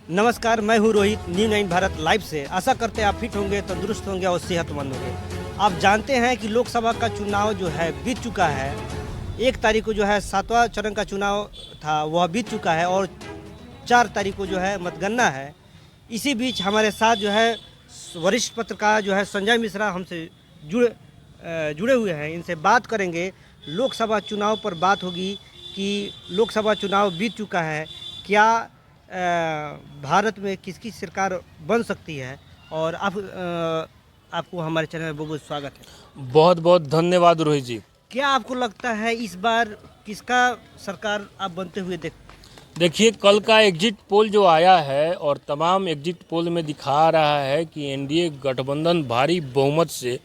नमस्कार, मैं हूं रोहित, न्यू 9 भारत लाइव से। आशा करते हैं आप फिट होंगे, तंदुरुस्त होंगे और सेहतमंद होंगे। आप जानते हैं कि लोकसभा का चुनाव जो है बीत चुका है। 1 तारीख को जो है 7वां चरण का चुनाव था, वह बीत चुका है और 4 तारीख को जो है मतगणना है। इसी बीच हमारे साथ जो है वरिष्ठ पत्रकार जो है संजय मिश्रा हमसे जुड़े हुए हैं। इनसे बात करेंगे, लोकसभा चुनाव पर बात होगी कि लोकसभा चुनाव बीत चुका है, क्या भारत में किसकी सरकार बन सकती है। और आपको हमारे चैनल में बहुत बहुत स्वागत है। बहुत बहुत धन्यवाद रोहित जी। क्या आपको लगता है इस बार किसका सरकार आप बनते हुए देखिए, कल का एग्जिट पोल जो आया है और तमाम एग्जिट पोल में दिखा रहा है कि एनडीए गठबंधन भारी बहुमत से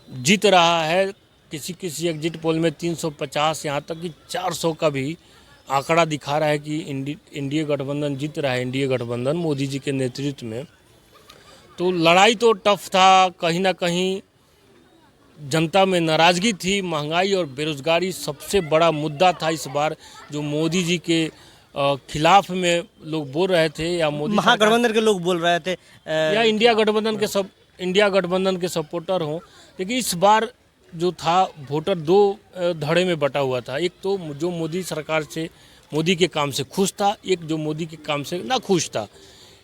जीत रहा है। किसी किसी एग्जिट पोल में 350 यहाँ तक कि 400 का भी आंकड़ा दिखा रहा है कि एनडीए गठबंधन जीत रहा है। एनडीए गठबंधन मोदी जी के नेतृत्व में तो लड़ाई तो टफ था। कहीं ना कहीं जनता में नाराज़गी थी। महंगाई और बेरोज़गारी सबसे बड़ा मुद्दा था इस बार, जो मोदी जी के खिलाफ में लोग बोल रहे थे, या मोदी महागठबंधन के लोग बोल रहे थे, या इंडिया गठबंधन के सपोर्टर हों। लेकिन इस बार जो था वोटर 2 धड़े में बटा हुआ था। एक तो जो मोदी सरकार से, मोदी के काम से खुश था, एक जो मोदी के काम से ना खुश था।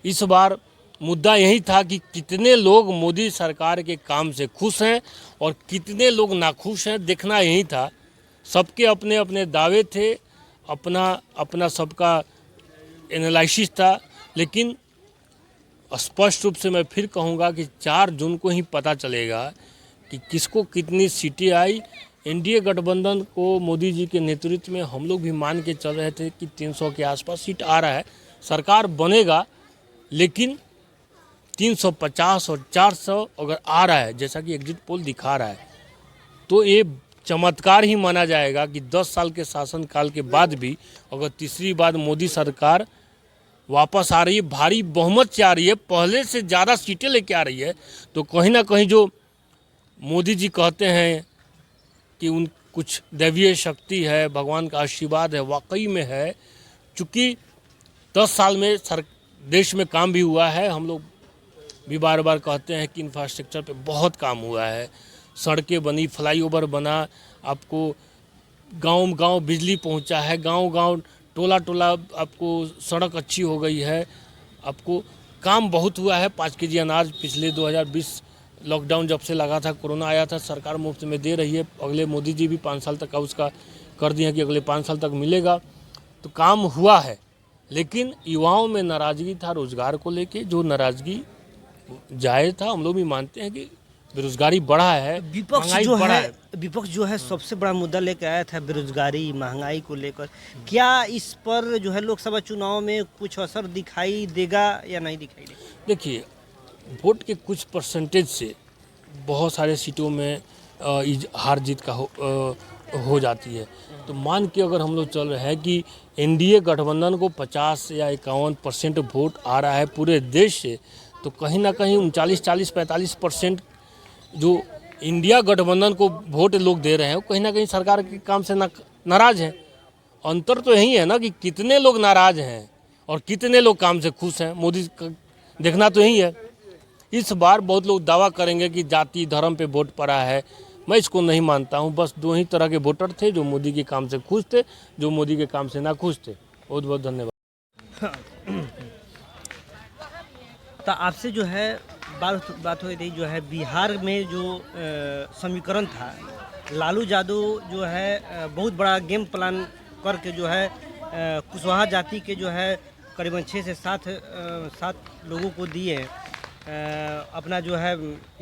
इस बार मुद्दा यही था कि कितने लोग मोदी सरकार के काम से खुश हैं और कितने लोग नाखुश हैं, देखना यही था। सबके अपने अपने दावे थे, अपना अपना सबका एनालिसिस था। लेकिन स्पष्ट रूप से मैं फिर कहूँगा कि 4 जून को ही पता चलेगा कि किसको कितनी सीटें आई। एनडीए गठबंधन को मोदी जी के नेतृत्व में हम लोग भी मान के चल रहे थे कि 300 के आसपास सीट आ रहा है, सरकार बनेगा। लेकिन 350 और 400 अगर आ रहा है, जैसा कि एग्जिट पोल दिखा रहा है, तो ये चमत्कार ही माना जाएगा कि 10 साल के शासनकाल के बाद भी अगर तीसरी बार मोदी सरकार वापस आ रही है, भारी बहुमत से आ रही है, पहले से ज़्यादा सीटें लेके आ रही है, तो कहीं ना कहीं जो मोदी जी कहते हैं कि उन कुछ दैवीय शक्ति है, भगवान का आशीर्वाद है, वाकई में है। चूँकि 10 साल में देश में काम भी हुआ है। हम लोग भी बार बार कहते हैं कि इंफ्रास्ट्रक्चर पे बहुत काम हुआ है। सड़कें बनी, फ्लाईओवर बना, आपको गांव-गांव बिजली पहुंचा है, गांव-गांव टोला-टोला आपको सड़क अच्छी हो गई है। आपको काम बहुत हुआ है। 5 केजी अनाज पिछले 2020 लॉकडाउन जब से लगा था, कोरोना आया था, सरकार मुफ्त में दे रही है। अगले मोदी जी भी 5 साल तक का उसका कर दिए कि अगले 5 साल तक मिलेगा। तो काम हुआ है, लेकिन युवाओं में नाराज़गी था रोज़गार को लेके। जो नाराज़गी जायज़ था, हम लोग भी मानते हैं कि बेरोज़गारी बढ़ा है, विपक्ष जो है सबसे बड़ा मुद्दा लेकर आया था बेरोजगारी, महंगाई को लेकर। क्या इस पर जो है लोकसभा चुनाव में कुछ असर दिखाई देगा या नहीं दिखाई देगा? देखिए, वोट के कुछ परसेंटेज से बहुत सारे सीटों में हार जीत का हो जाती है। तो मान के अगर हम लोग चल रहे हैं कि एनडीए गठबंधन को 50 या 51% वोट आ रहा है पूरे देश से, तो कहीं ना कहीं 39, 40, 45% जो इंडिया गठबंधन को वोट लोग दे रहे हैं, वो कहीं ना कहीं सरकार के काम से नाराज़ हैं। अंतर तो यही है ना कि कितने लोग नाराज़ हैं और कितने लोग काम से खुश हैं। मोदी का देखना तो यही है। इस बार बहुत लोग दावा करेंगे कि जाति धर्म पे वोट पड़ा है। मैं इसको नहीं मानता हूँ। बस 2 ही तरह के वोटर थे, जो मोदी के काम से खुश थे, जो मोदी के काम से ना खुश थे। बहुत बहुत धन्यवाद। तो आपसे जो है बात हो रही जो है बिहार में जो समीकरण था, लालू यादव जो है बहुत बड़ा गेम प्लान करके जो है कुशवाहा जाति के जो है करीबन 6 से 7 लोगों को दिए, अपना जो है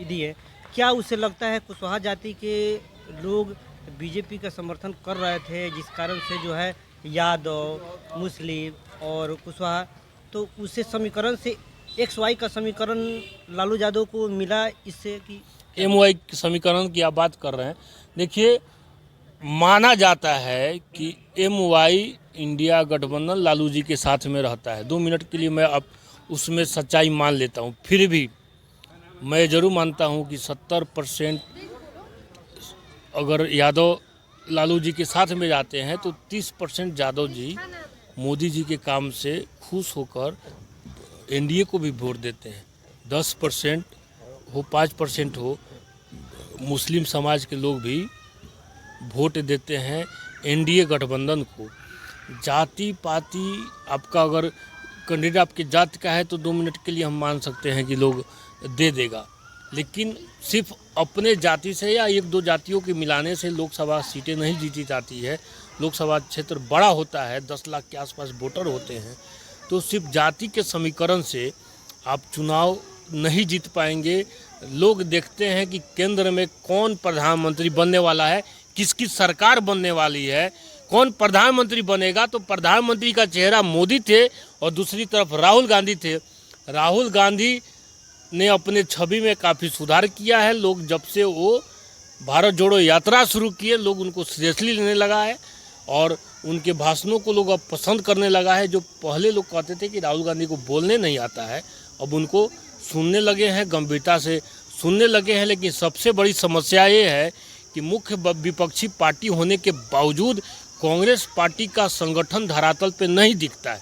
दिए। क्या उसे लगता है कुशवाहा जाति के लोग बीजेपी का समर्थन कर रहे थे, जिस कारण से जो है यादव, मुस्लिम और कुशवाहा, तो उसे समीकरण से XY का समीकरण लालू यादव को मिला, इससे कि MY समीकरण की आप बात कर रहे हैं। देखिए, माना जाता है कि MY इंडिया गठबंधन लालू जी के साथ में रहता है। 2 मिनट के लिए मैं अब उसमें सच्चाई मान लेता हूँ। फिर भी मैं ज़रूर मानता हूँ कि 70% अगर यादव लालू जी के साथ में जाते हैं तो 30% यादव जी मोदी जी के काम से खुश होकर एनडीए को भी वोट देते हैं। 10% हो 5% हो, मुस्लिम समाज के लोग भी वोट देते हैं एनडीए गठबंधन को। जाति पाति आपका अगर कैंडिडेट आपकी जाति का है तो 2 मिनट के लिए हम मान सकते हैं कि लोग दे देगा, लेकिन सिर्फ अपने जाति से या 1-2 जातियों के मिलाने से लोकसभा सीटें नहीं जीती जाती है। लोकसभा क्षेत्र बड़ा होता है, 10 लाख के आसपास वोटर होते हैं, तो सिर्फ जाति के समीकरण से आप चुनाव नहीं जीत पाएंगे। लोग देखते हैं कि केंद्र में कौन प्रधानमंत्री बनने वाला है, किसकी सरकार बनने वाली है, कौन प्रधानमंत्री बनेगा। तो प्रधानमंत्री का चेहरा मोदी थे और दूसरी तरफ राहुल गांधी थे। राहुल गांधी ने अपने छवि में काफ़ी सुधार किया है। लोग जब से वो भारत जोड़ो यात्रा शुरू किए, लोग उनको सीरियसली लेने लगा है और उनके भाषणों को लोग अब पसंद करने लगा है। जो पहले लोग कहते थे कि राहुल गांधी को बोलने नहीं आता है, अब उनको सुनने लगे हैं, गंभीरता से सुनने लगे हैं। लेकिन सबसे बड़ी समस्या ये है कि मुख्य विपक्षी पार्टी होने के बावजूद कांग्रेस पार्टी का संगठन धरातल पे नहीं दिखता है।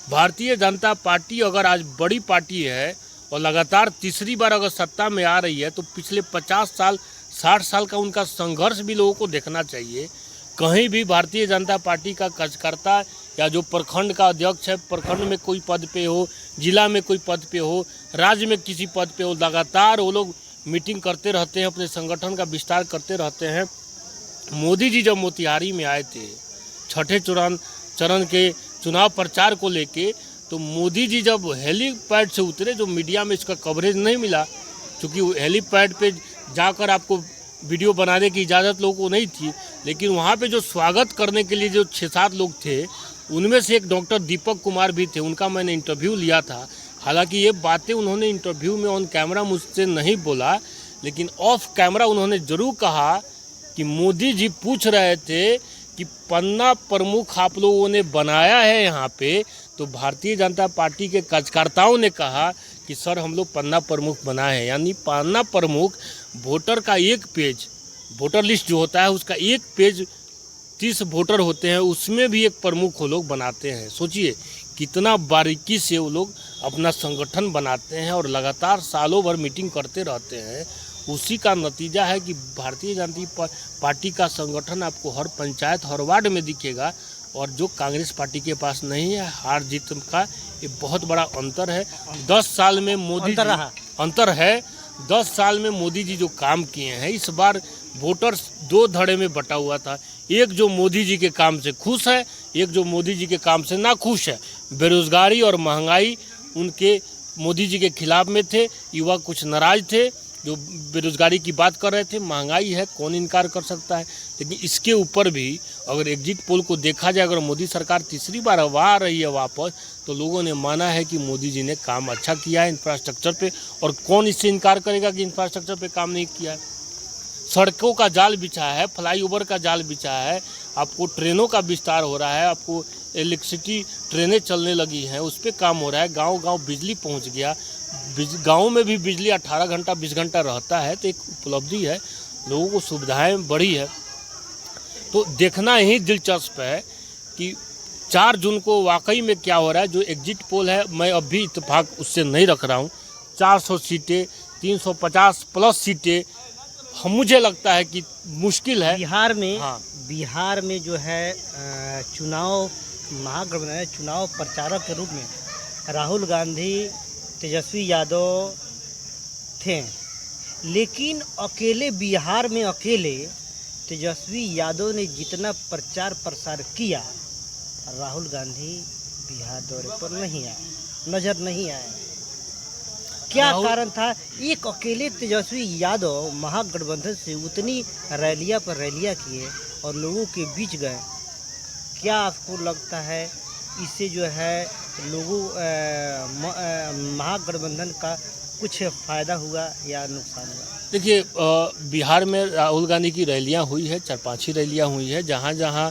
भारतीय जनता पार्टी अगर आज बड़ी पार्टी है और लगातार तीसरी बार अगर सत्ता में आ रही है, तो पिछले 50 साल 60 साल का उनका संघर्ष भी लोगों को देखना चाहिए। कहीं भी भारतीय जनता पार्टी का कार्यकर्ता या जो प्रखंड का अध्यक्ष है, प्रखंड में कोई पद पे हो, जिला में कोई पद पे हो, राज्य में किसी पद पे हो, लगातार वो लोग मीटिंग करते रहते हैं, अपने संगठन का विस्तार करते रहते हैं। मोदी जी जब मोतिहारी में आए थे छठे चरण के चुनाव प्रचार को लेके, तो मोदी जी जब हेलीपैड से उतरे, जो मीडिया में इसका कवरेज नहीं मिला, क्योंकि हेलीपैड पे जाकर आपको वीडियो बनाने की इजाज़त लोगों को नहीं थी, लेकिन वहाँ पे जो स्वागत करने के लिए जो 6-7 लोग थे, उनमें से एक डॉक्टर दीपक कुमार भी थे। उनका मैंने इंटरव्यू लिया था। हालांकि ये बातें उन्होंने इंटरव्यू में ऑन कैमरा मुझसे नहीं बोला, लेकिन ऑफ कैमरा उन्होंने ज़रूर कहा कि मोदी जी पूछ रहे थे कि पन्ना प्रमुख आप लोगों ने बनाया है यहाँ पे, तो भारतीय जनता पार्टी के कार्यकर्ताओं ने कहा कि सर हम लोग पन्ना प्रमुख बनाए हैं। यानी पन्ना प्रमुख वोटर का एक पेज, वोटर लिस्ट जो होता है उसका एक पेज 30 वोटर होते हैं, उसमें भी एक प्रमुख वो लोग बनाते हैं। सोचिए कितना बारीकी से वो लोग अपना संगठन बनाते हैं और लगातार सालों भर मीटिंग करते रहते हैं। उसी का नतीजा है कि भारतीय जनता पार्टी का संगठन आपको हर पंचायत हर वार्ड में दिखेगा, और जो कांग्रेस पार्टी के पास नहीं है। हार जीत का ये बहुत बड़ा अंतर है। 10 साल में मोदी अंतर है। 10 साल में मोदी जी जो काम किए हैं, इस बार वोटर 2 धड़े में बटा हुआ था। एक जो मोदी जी के काम से खुश है, एक जो मोदी जी के काम से नाखुश है। बेरोजगारी और महंगाई उनके मोदी जी के खिलाफ में थे, युवा कुछ नाराज थे जो बेरोजगारी की बात कर रहे थे। महंगाई है, कौन इनकार कर सकता है। लेकिन इसके ऊपर भी अगर एग्जिट पोल को देखा जाए, अगर मोदी सरकार तीसरी बार आ रही है वापस, तो लोगों ने माना है कि मोदी जी ने काम अच्छा किया है इंफ्रास्ट्रक्चर पे। और कौन इससे इनकार करेगा कि इंफ्रास्ट्रक्चर पे काम नहीं किया है। सड़कों का जाल बिछा है, फ्लाईओवर का जाल बिछा है, आपको ट्रेनों का विस्तार हो रहा है, आपको इलेक्ट्रिसिटी ट्रेनें चलने लगी हैं, उस पर काम हो रहा है। गांव-गांव बिजली पहुंच गया। गांव में भी बिजली 18 घंटा 20 घंटा रहता है, तो एक उपलब्धि है। लोगों को सुविधाएं बढ़ी है। तो देखना ही दिलचस्प है कि 4 जून को वाकई में क्या हो रहा है। जो एग्जिट पोल है, मैं अभी इत्तेफाक उससे नहीं रख रहा हूँ। 400 सीटें, 350 प्लस सीटें, मुझे लगता है कि मुश्किल है। बिहार में जो है चुनाव महागठबंधन चुनाव प्रचारक के रूप में राहुल गांधी, तेजस्वी यादव थे, लेकिन अकेले बिहार में अकेले तेजस्वी यादव ने जितना प्रचार प्रसार किया, राहुल गांधी बिहार दौरे पर नहीं आए, नजर नहीं आए। क्या कारण था? एक अकेले तेजस्वी यादव महागठबंधन से उतनी रैलियां पर रैलियां किए और लोगों के बीच गए। क्या आपको लगता है इससे जो है लोगों महागठबंधन का कुछ फ़ायदा हुआ या नुकसान हुआ? देखिए, बिहार में राहुल गांधी की रैलियां हुई है, 4-5 ही रैलियां हुई है। जहां जहां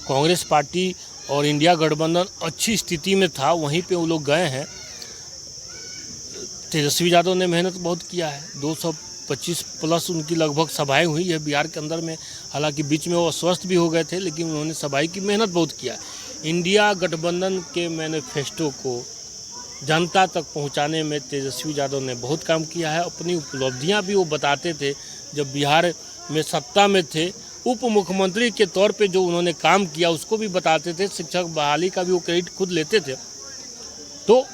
कांग्रेस पार्टी और इंडिया गठबंधन अच्छी स्थिति में था, वहीं पे वो लोग गए हैं। तेजस्वी यादव ने मेहनत बहुत किया है। 225 प्लस उनकी लगभग सभाएं हुई है बिहार के अंदर में। हालांकि बीच में वो अस्वस्थ भी हो गए थे, लेकिन उन्होंने सभाएं की मेहनत बहुत किया। इंडिया गठबंधन के मैनिफेस्टो को जनता तक पहुंचाने में तेजस्वी यादव ने बहुत काम किया है। अपनी उपलब्धियां भी वो बताते थे। जब बिहार में सत्ता में थे, उप मुख्यमंत्री के तौर पे जो उन्होंने काम किया उसको भी बताते थे। शिक्षक बहाली का भी वो क्रेडिट खुद लेते थे। तो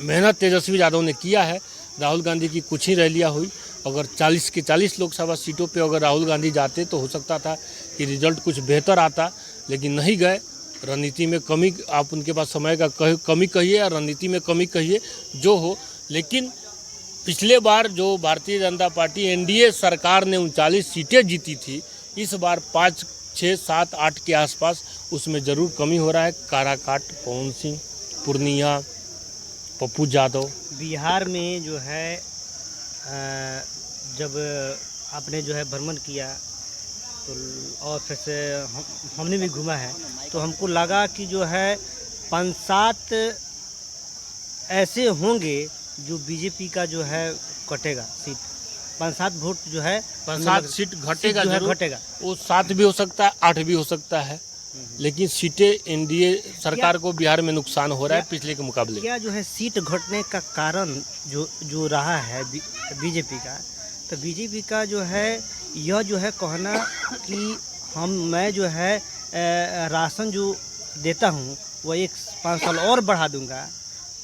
मेहनत तेजस्वी यादव ने किया है। राहुल गांधी की कुछ ही रैलियाँ हुई। अगर 40 के 40 लोकसभा सीटों पे अगर राहुल गांधी जाते तो हो सकता था कि रिजल्ट कुछ बेहतर आता, लेकिन नहीं गए। रणनीति में कमी, आप उनके पास समय का कमी कहिए या रणनीति में कमी कहिए, जो हो। लेकिन पिछले बार जो भारतीय जनता पार्टी एनडीए सरकार ने 39 सीटें जीती थी, इस बार 5, 6, 7, 8 के आसपास उसमें ज़रूर कमी हो रहा है। काराकाट, पवन सिंह, पूर्णिया, पप्पू यादव। बिहार में जो है जब आपने जो है भ्रमण किया तो और फिर से हमने भी घूमा है, तो हमको लगा कि जो है 5-7 ऐसे होंगे जो बीजेपी का जो है कटेगा सीट। 5-7 वोट जो है 5-7 सीट घटेगा, जरूर घटेगा। वो 7 भी हो सकता है, 8 भी हो सकता है। लेकिन सीटें एनडीए सरकार को बिहार में नुकसान हो रहा है पिछले के मुकाबले। क्या जो है सीट घटने का कारण जो रहा है बीजेपी का, तो बीजेपी का जो है यह जो है कहना कि मैं जो है राशन जो देता हूँ वह 5 साल और बढ़ा दूंगा।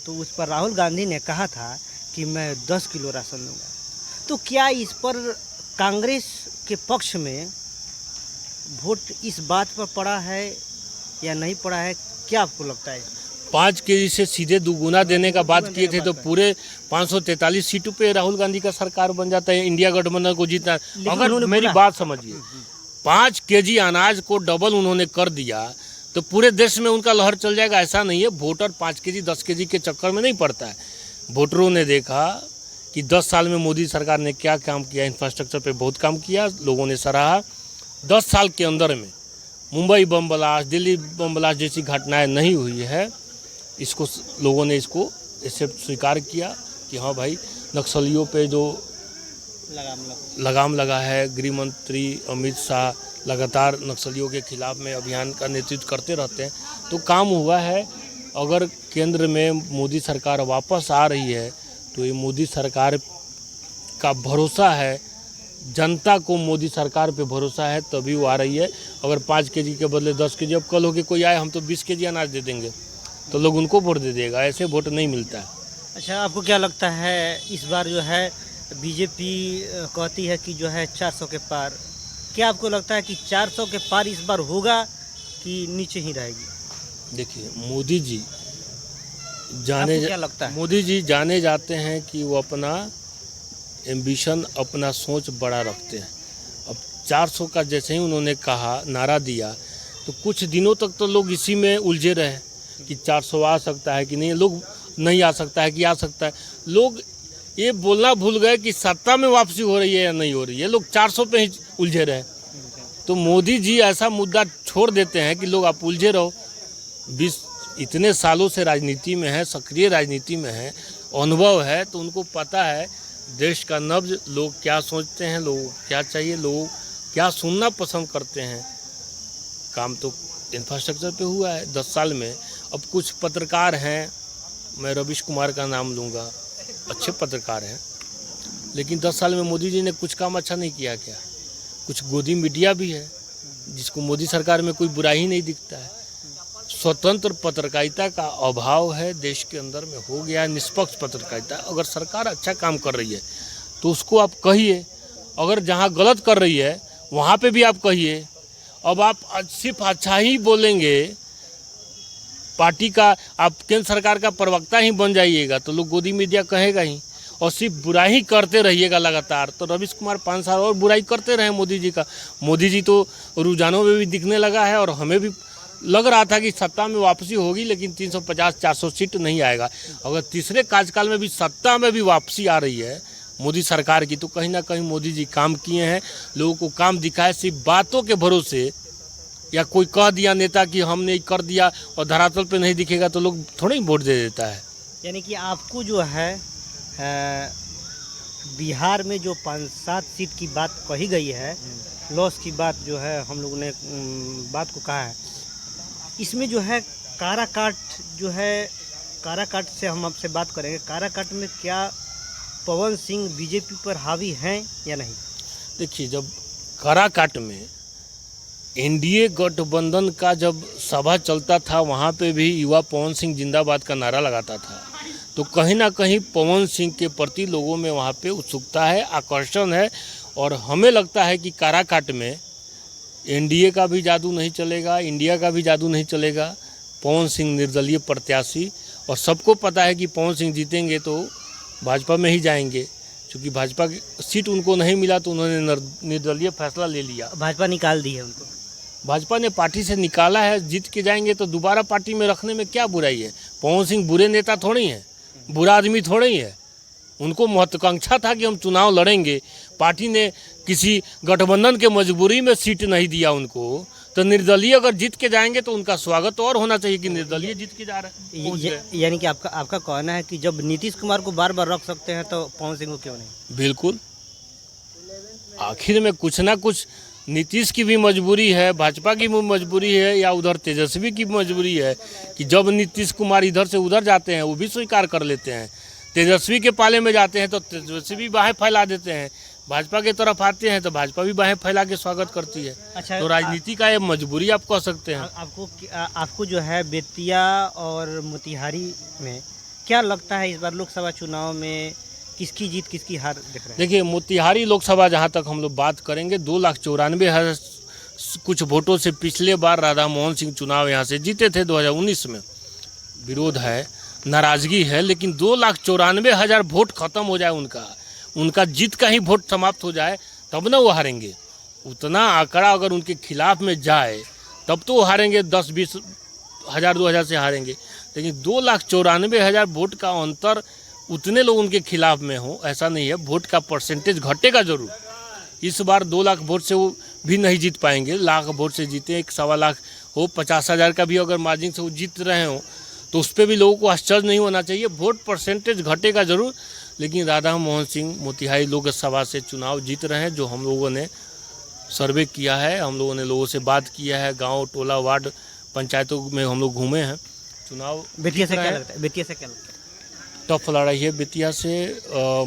तो उस पर राहुल गांधी ने कहा था कि मैं 10 किलो राशन दूंगा। तो क्या इस पर कांग्रेस के पक्ष में वोट इस बात पर पड़ा है या नहीं पड़ा है, क्या आपको लगता है? 5 केजी से सीधे दुगुना देने का बात किए थे तो पूरे 543 सीटों पे राहुल गांधी का सरकार बन जाता है, इंडिया गठबंधन को जीतना। अगर मेरी बात समझिए, 5 केजी अनाज को डबल उन्होंने कर दिया तो पूरे देश में उनका लहर चल जाएगा। ऐसा नहीं है। वोटर 5 केजी 10 केजी के चक्कर में नहीं पड़ता है। वोटरों ने देखा कि 10 साल में मोदी सरकार ने क्या काम किया। इंफ्रास्ट्रक्चर पे बहुत काम किया, लोगों ने सराहा। 10 साल के अंदर में Mumbai bomb blast, Delhi bomb blast जैसी घटनाएं नहीं हुई है। इसको लोगों ने इसको ऐसे स्वीकार किया कि हाँ भाई, नक्सलियों पे जो लगाम लगा है। गृह मंत्री अमित शाह लगातार नक्सलियों के खिलाफ में अभियान का नेतृत्व करते रहते हैं, तो काम हुआ है। अगर केंद्र में मोदी सरकार वापस आ रही है तो ये मोदी सरकार का भरोसा है, जनता को मोदी सरकार पे भरोसा है तभी वो आ रही है। अगर 5 केजी के बदले 10 केजी, अब कल हो के कोई आए हम तो 20 केजी अनाज दे देंगे तो लोग उनको वोट दे देगा। ऐसे वोट नहीं मिलता है। अच्छा, आपको क्या लगता है इस बार जो है बीजेपी कहती है कि जो है 400 के पार, क्या आपको लगता है कि 400 के पार इस बार होगा कि नीचे ही रहेगी? देखिए, मोदी जी क्या लगता है? मोदी जी जाने जाते हैं कि वो अपना एम्बिशन, अपना सोच बड़ा रखते हैं। अब 400 का जैसे ही उन्होंने कहा, नारा दिया, तो कुछ दिनों तक तो लोग इसी में उलझे रहे कि 400 आ सकता है कि नहीं, लोग नहीं आ सकता है कि आ सकता है। लोग ये बोलना भूल गए कि सत्ता में वापसी हो रही है या नहीं हो रही है। लोग 400 पे ही उलझे रहे। तो मोदी जी ऐसा मुद्दा छोड़ देते हैं कि लोग आप उलझे रहो। 20 इतने सालों से राजनीति में है, सक्रिय राजनीति में है, अनुभव है, तो उनको पता है देश का नब्ज, लोग क्या सोचते हैं, लोग क्या चाहिए, लोग क्या सुनना पसंद करते हैं। काम तो इंफ्रास्ट्रक्चर पे हुआ है 10 साल में। अब कुछ पत्रकार हैं, मैं रविश कुमार का नाम लूँगा, अच्छे पत्रकार हैं, लेकिन 10 साल में मोदी जी ने कुछ काम अच्छा नहीं किया क्या? कुछ गोदी मीडिया भी है जिसको मोदी सरकार में कोई बुराई नहीं दिखता है। स्वतंत्र पत्रकारिता का अभाव है देश के अंदर में, हो गया है निष्पक्ष पत्रकारिता। अगर सरकार अच्छा काम कर रही है तो उसको आप कहिए, अगर जहाँ गलत कर रही है वहाँ पे भी आप कहिए। अब आप सिर्फ अच्छा ही बोलेंगे, पार्टी का आप केंद्र सरकार का प्रवक्ता ही बन जाइएगा तो लोग गोदी मीडिया कहेगा ही, और सिर्फ बुराई करते रहिएगा लगातार तो रविश कुमार 5 साल और बुराई करते रहे मोदी जी का। मोदी जी तो रुझानों में भी दिखने लगा है और हमें भी लग रहा था कि सत्ता में वापसी होगी, लेकिन 350-400 सीट नहीं आएगा। अगर तीसरे कार्यकाल में भी सत्ता में भी वापसी आ रही है मोदी सरकार की, तो कहीं ना कहीं मोदी जी काम किए हैं, लोगों को काम दिखाए। सिर्फ बातों के भरोसे या कोई कह दिया नेता कि हमने कर दिया और धरातल पे नहीं दिखेगा तो लोग थोड़ा ही वोट दे देता है। यानी कि आपको जो है बिहार में जो 5-7 सीट की बात कही गई है, लॉस की बात जो है हम लोगों ने बात को कहा है, इसमें जो है काराकाट जो है, काराकाट से हम आपसे बात करेंगे। काराकाट में क्या पवन सिंह बीजेपी पर हावी हैं या नहीं? देखिए, जब काराकाट में एनडीए गठबंधन का जब सभा चलता था, वहाँ पे भी युवा पवन सिंह जिंदाबाद का नारा लगाता था, तो कहीं ना कहीं पवन सिंह के प्रति लोगों में वहाँ पे उत्सुकता है, आकर्षण है। और हमें लगता है कि काराकाट में एनडीए का भी जादू नहीं चलेगा, इंडिया का भी जादू नहीं चलेगा। पवन सिंह निर्दलीय प्रत्याशी, और सबको पता है कि पवन सिंह जीतेंगे तो भाजपा में ही जाएंगे, क्योंकि भाजपा की सीट उनको नहीं मिला तो उन्होंने निर्दलीय फैसला ले लिया। भाजपा निकाल दी है उनको, भाजपा ने पार्टी से निकाला है। जीत के जाएंगे तो दोबारा पार्टी में रखने में क्या बुराई है? पवन सिंह बुरे नेता थोड़ी हैं, बुरा आदमी थोड़ी है। उनको महत्वाकांक्षा था कि हम चुनाव लड़ेंगे। पार्टी ने किसी गठबंधन के मजबूरी में सीट नहीं दिया उनको, तो निर्दलीय अगर जीत के जाएंगे तो उनका स्वागत तो और होना चाहिए कि निर्दलीय जीत के जा रहे हैं। यानी कि आपका कहना है कि जब नीतीश कुमार को बार बार रख सकते हैं तो पवन सिंह को क्यों नहीं? बिल्कुल, आखिर में कुछ ना कुछ नीतीश की भी मजबूरी है, भाजपा की भी मजबूरी है, या उधर तेजस्वी की मजबूरी है कि जब नीतीश कुमार इधर से उधर जाते हैं वो भी स्वीकार कर लेते हैं। तेजस्वी के पाले में जाते हैं तो तेजस्वी भी बाहें फैला देते हैं, भाजपा की तरफ आते हैं तो भाजपा भी बाहें फैला के स्वागत करती है। अच्छा, तो राजनीति का ये मजबूरी आप कह सकते हैं। आपको जो है बेतिया और मोतिहारी में क्या लगता है इस बार लोकसभा चुनाव में किसकी जीत किसकी हार दिख रहा है? देखिए, मोतिहारी लोकसभा जहाँ तक हम लोग बात करेंगे, 2,94,000 कुछ वोटों से पिछले बार राधा मोहन सिंह चुनाव यहाँ से जीते थे 2019 में। विरोध है, नाराजगी है, लेकिन 2,94,000 वोट खत्म हो जाए, उनका जीत का ही वोट समाप्त हो जाए तब ना वो हारेंगे। उतना आंकड़ा अगर उनके खिलाफ में जाए तब तो वो हारेंगे, 10-20 हज़ार 2,000 से हारेंगे। लेकिन 2,94,000 वोट का अंतर उतने लोग उनके खिलाफ में हो, ऐसा नहीं है। वोट का परसेंटेज घटेगा जरूर। इस बार 2 लाख वोट से वो भी नहीं जीत पाएंगे। लाख वोट से जीते, 1.25 लाख हो, 50,000 का भी अगर मार्जिन से वो जीत रहे हो तो उस पर भी लोगों को आश्चर्य नहीं होना चाहिए। वोट परसेंटेज घटेगा जरूर, लेकिन राधा मोहन सिंह मोतिहारी लोकसभा से चुनाव जीत रहे हैं। जो हम लोगों ने सर्वे किया है, हम लोगों ने लोगों से बात किया है, गांव, टोला, वार्ड, पंचायतों में हम लोग घूमे हैं। चुनाव बेतिया से क्या लगता है? बेतिया से क्या लगता है? टफ लड़ाई है बेतिया से।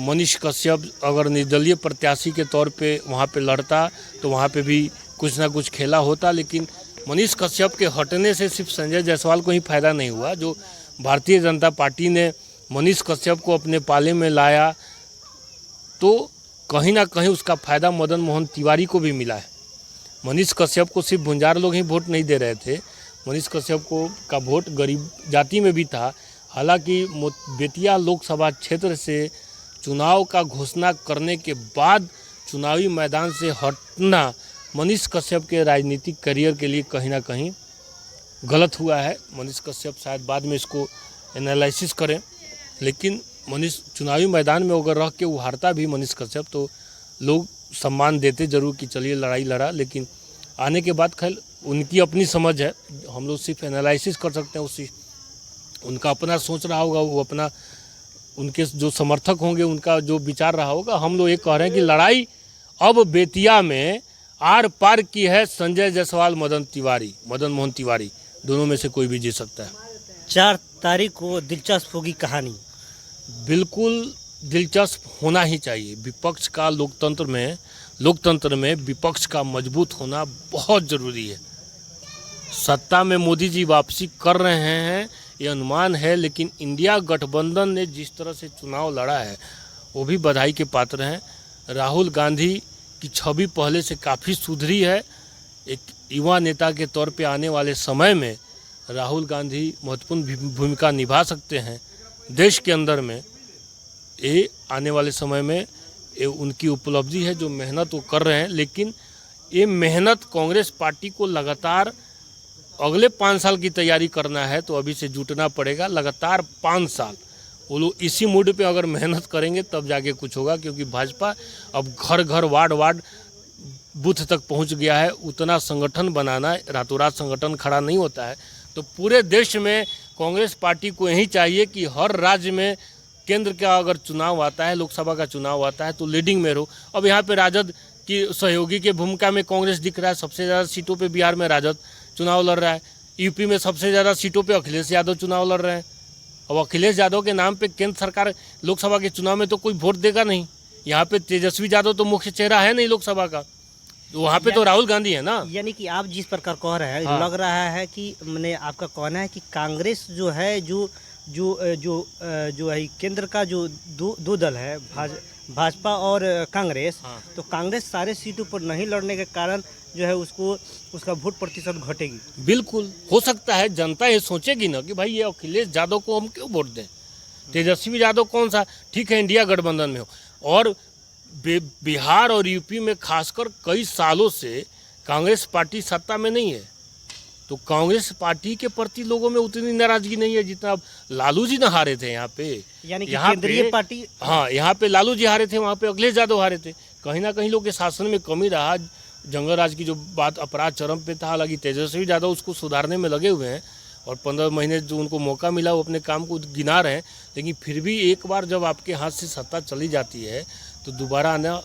मनीष कश्यप अगर निर्दलीय प्रत्याशी के तौर पे वहाँ पे लड़ता तो वहाँ पे भी कुछ ना कुछ खेला होता, लेकिन मनीष कश्यप के हटने से सिर्फ संजय जायसवाल को ही फायदा नहीं हुआ। जो भारतीय जनता पार्टी ने मनीष कश्यप को अपने पाले में लाया तो कहीं ना कहीं उसका फायदा मदन मोहन तिवारी को भी मिला है। मनीष कश्यप को सिर्फ भुंजार लोग ही वोट नहीं दे रहे थे, मनीष कश्यप को का वोट गरीब जाति में भी था। हालांकि बेतिया लोकसभा क्षेत्र से चुनाव का घोषणा करने के बाद चुनावी मैदान से हटना मनीष कश्यप के राजनीतिक करियर के लिए कहीं ना कहीं गलत हुआ है। मनीष कश्यप शायद बाद में इसको एनालिसिस करें, लेकिन मनीष चुनावी मैदान में अगर रह के वो हारता भी मनीष कश्यप तो लोग सम्मान देते जरूर कि चलिए लड़ाई लड़ा, लेकिन आने के बाद खैर उनकी अपनी समझ है, हम लोग सिर्फ एनालिसिस कर सकते हैं। उसी उनका अपना सोच रहा होगा, वो अपना, उनके जो समर्थक होंगे उनका जो विचार रहा होगा। हम लोग ये कह रहे हैं कि लड़ाई अब बेतिया में आर पार की है। संजय जायसवाल, मदन मोहन तिवारी, दोनों में से कोई भी जीत सकता है। 4 तारीख को दिलचस्प होगी कहानी। बिल्कुल दिलचस्प होना ही चाहिए। विपक्ष का लोकतंत्र में विपक्ष का मजबूत होना बहुत ज़रूरी है। सत्ता में मोदी जी वापसी कर रहे हैं ये अनुमान है, लेकिन इंडिया गठबंधन ने जिस तरह से चुनाव लड़ा है वो भी बधाई के पात्र हैं। राहुल गांधी की छवि पहले से काफ़ी सुधरी है। एक युवा नेता के तौर पे आने वाले समय में राहुल गांधी महत्वपूर्ण भूमिका निभा सकते हैं देश के अंदर में। ये आने वाले समय में ये उनकी उपलब्धि है, जो मेहनत वो कर रहे हैं। लेकिन ये मेहनत कांग्रेस पार्टी को लगातार अगले 5 साल की तैयारी करना है तो अभी से जुटना पड़ेगा। लगातार 5 साल वो लोग इसी मूड पे अगर मेहनत करेंगे तब जाके कुछ होगा, क्योंकि भाजपा अब घर घर, वार्ड बूथ तक पहुंच गया है। उतना संगठन बनाना, रातों रात संगठन खड़ा नहीं होता है। तो पूरे देश में कांग्रेस पार्टी को यही चाहिए कि हर राज्य में केंद्र का अगर चुनाव आता है, लोकसभा का चुनाव आता है तो लीडिंग में रहो। अब यहाँ पे राजद की सहयोगी के भूमिका में कांग्रेस दिख रहा है। सबसे ज़्यादा सीटों पे बिहार में राजद चुनाव लड़ रहा है। यूपी में सबसे ज़्यादा सीटों पे अखिलेश यादव चुनाव लड़ रहे हैं। अब अखिलेश यादव के नाम पे केंद्र सरकार लोकसभा के चुनाव में तो कोई वोट देगा नहीं। यहाँ पे तेजस्वी यादव तो मुख्य चेहरा है नहीं लोकसभा का, तो वहाँ पे तो राहुल गांधी है ना। यानी कि आप जिस प्रकार कह रहे हैं, हाँ। लग रहा है कि मैंने आपका कहना है कि कांग्रेस जो है जो जो जो जो है केंद्र का जो दो दल है, भाजपा और कांग्रेस, हाँ। तो कांग्रेस सारे सीटों पर नहीं लड़ने के कारण जो है उसका वोट प्रतिशत घटेगी। बिल्कुल हो सकता है, जनता ये सोचेगी ना कि भाई ये अखिलेश यादव को हम क्यों वोट दें, तेजस्वी यादव कौन सा, ठीक है इंडिया गठबंधन में हो, और बिहार और यूपी में खासकर कई सालों से कांग्रेस पार्टी सत्ता में नहीं है, तो कांग्रेस पार्टी के प्रति लोगों में उतनी नाराजगी नहीं है जितना अब लालू जी न हारे थे यहाँ पे। यानी कि यहाँ केंद्रीय पे पार्टी, हाँ, यहाँ पे लालू जी हारे थे, वहाँ पे अखिलेश यादव हारे थे। कहीं ना कहीं लोग के शासन में कमी रहा, जंगल राज की जो बात अपराध चरम पे था। हालांकि तेजस्वी यादव उसको सुधारने में लगे हुए हैं और 15 महीने जो उनको मौका मिला वो अपने काम को गिना रहे हैं, लेकिन फिर भी एक बार जब आपके हाथ से सत्ता चली जाती है तो दोबारा आना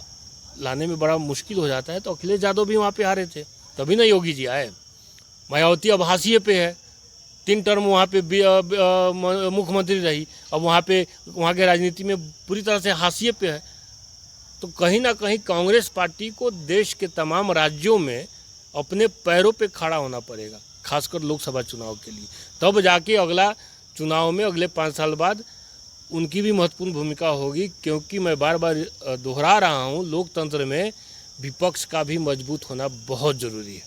लाने में बड़ा मुश्किल हो जाता है। तो अखिलेश यादव भी वहाँ पे हारे थे, तभी ना योगी जी आए। मायावती अब हाशिए पे है, 3 टर्म वहाँ पे मुख्यमंत्री रही, अब वहाँ के राजनीति में पूरी तरह से हाशिए पे है। तो कहीं ना कहीं कांग्रेस पार्टी को देश के तमाम राज्यों में अपने पैरों पे खड़ा होना पड़ेगा, खासकर लोकसभा चुनाव के लिए। तब जाके अगला चुनाव में अगले 5 साल बाद उनकी भी महत्वपूर्ण भूमिका होगी, क्योंकि मैं बार बार दोहरा रहा हूँ, लोकतंत्र में विपक्ष का भी मजबूत होना बहुत ज़रूरी है।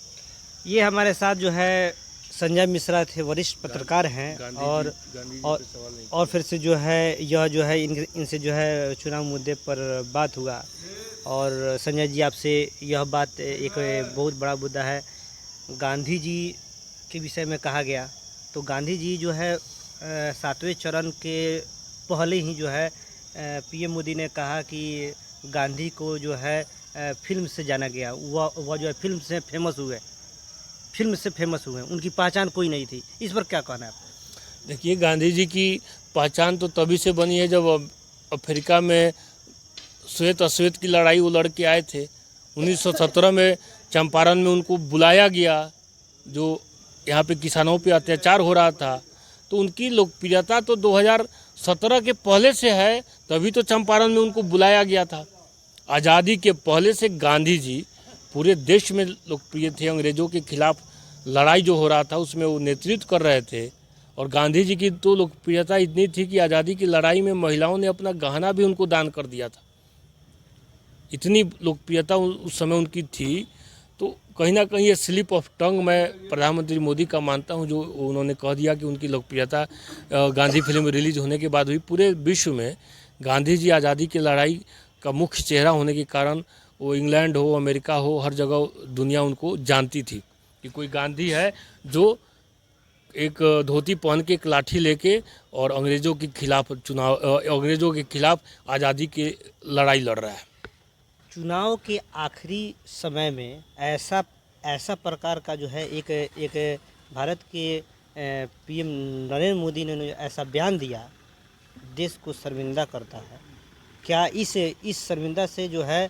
ये हमारे साथ जो है संजय मिश्रा थे, वरिष्ठ पत्रकार हैं, और फिर से जो है यह जो है इनसे जो है चुनाव मुद्दे पर बात हुआ। और संजय जी, आपसे यह बात, एक बहुत बड़ा मुद्दा है, गांधी जी के विषय में कहा गया, तो गांधी जी जो है 7वें चरण के पहले ही जो है पीएम मोदी ने कहा कि गांधी को जो है फिल्म से जाना गया, वह जो है फिल्म से फेमस हुए, उनकी पहचान कोई नहीं थी। इस पर क्या कहना है आपका? देखिए, गांधी जी की पहचान तो तभी से बनी है जब अफ्रीका में श्वेत अश्वेत की लड़ाई वो लड़ के आए थे। 1917 में चंपारण में उनको बुलाया गया, जो यहाँ पे किसानों पे अत्याचार हो रहा था, तो उनकी लोकप्रियता तो 2017 के पहले से है, तभी तो चंपारण में उनको बुलाया गया था। आज़ादी के पहले से गांधी जी पूरे देश में लोकप्रिय थे। अंग्रेज़ों के खिलाफ लड़ाई जो हो रहा था उसमें वो नेतृत्व कर रहे थे, और गांधी जी की तो लोकप्रियता इतनी थी कि आज़ादी की लड़ाई में महिलाओं ने अपना गहना भी उनको दान कर दिया था। इतनी लोकप्रियता उस समय उनकी थी। तो कहीं ना कहीं ये स्लिप ऑफ टंग मैं प्रधानमंत्री मोदी का मानता हूँ, जो उन्होंने कह दिया कि उनकी लोकप्रियता गांधी फिल्म रिलीज होने के बाद हुई। पूरे विश्व में गांधी जी आज़ादी की लड़ाई का मुख्य चेहरा होने के कारण वो इंग्लैंड हो, अमेरिका हो, हर जगह दुनिया उनको जानती थी कि कोई गांधी है जो एक धोती पहन के एक लाठी लेके और अंग्रेज़ों के खिलाफ आज़ादी की लड़ाई लड़ रहा है। चुनाव के आखिरी समय में ऐसा प्रकार का जो है एक भारत के पीएम नरेंद्र मोदी ने ऐसा बयान दिया, देश को शर्मिंदा करता है। क्या इस शर्मिंदा से जो है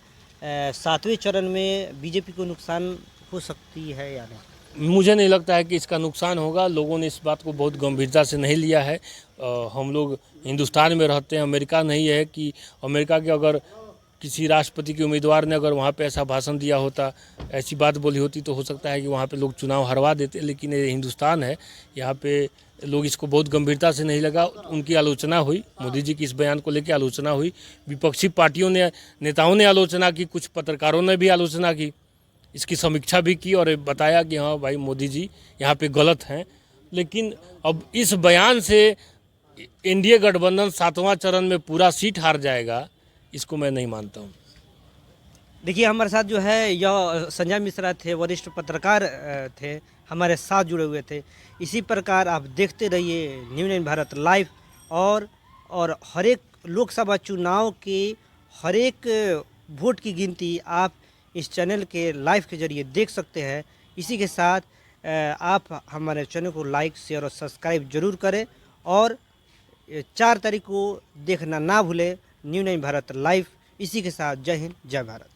7वें चरण में बीजेपी को नुकसान हो सकती है या नहीं? मुझे नहीं लगता है कि इसका नुकसान होगा। लोगों ने इस बात को बहुत गंभीरता से नहीं लिया है। हम लोग हिंदुस्तान में रहते हैं, अमेरिका नहीं है कि अमेरिका के अगर किसी राष्ट्रपति के उम्मीदवार ने अगर वहाँ पे ऐसा भाषण दिया होता, ऐसी बात बोली होती, तो हो सकता है कि वहाँ पे लोग चुनाव हरवा देते। लेकिन ये हिंदुस्तान है, यहाँ पे लोग इसको बहुत गंभीरता से नहीं लगा। उनकी आलोचना हुई, मोदी जी की इस बयान को लेकर आलोचना हुई, विपक्षी पार्टियों ने, नेताओं ने आलोचना की, कुछ पत्रकारों ने भी आलोचना की, इसकी समीक्षा भी की और बताया कि हाँ भाई मोदी जी यहाँ पे गलत हैं। लेकिन अब इस बयान से एनडीए गठबंधन 7वां चरण में पूरा सीट हार जाएगा, इसको मैं नहीं मानता हूँ। देखिए, हमारे साथ जो है यह संजय मिश्रा थे, वरिष्ठ पत्रकार थे, हमारे साथ जुड़े हुए थे। इसी प्रकार आप देखते रहिए न्यूज़9 भारत लाइव, और हर एक लोकसभा चुनाव के हर एक वोट की गिनती आप इस चैनल के लाइव के जरिए देख सकते हैं। इसी के साथ आप हमारे चैनल को लाइक, शेयर और सब्सक्राइब जरूर करें, और 4 तारीख को देखना ना भूलें न्यूज़9 भारत लाइव। इसी के साथ जय हिंद, जय भारत।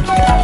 है।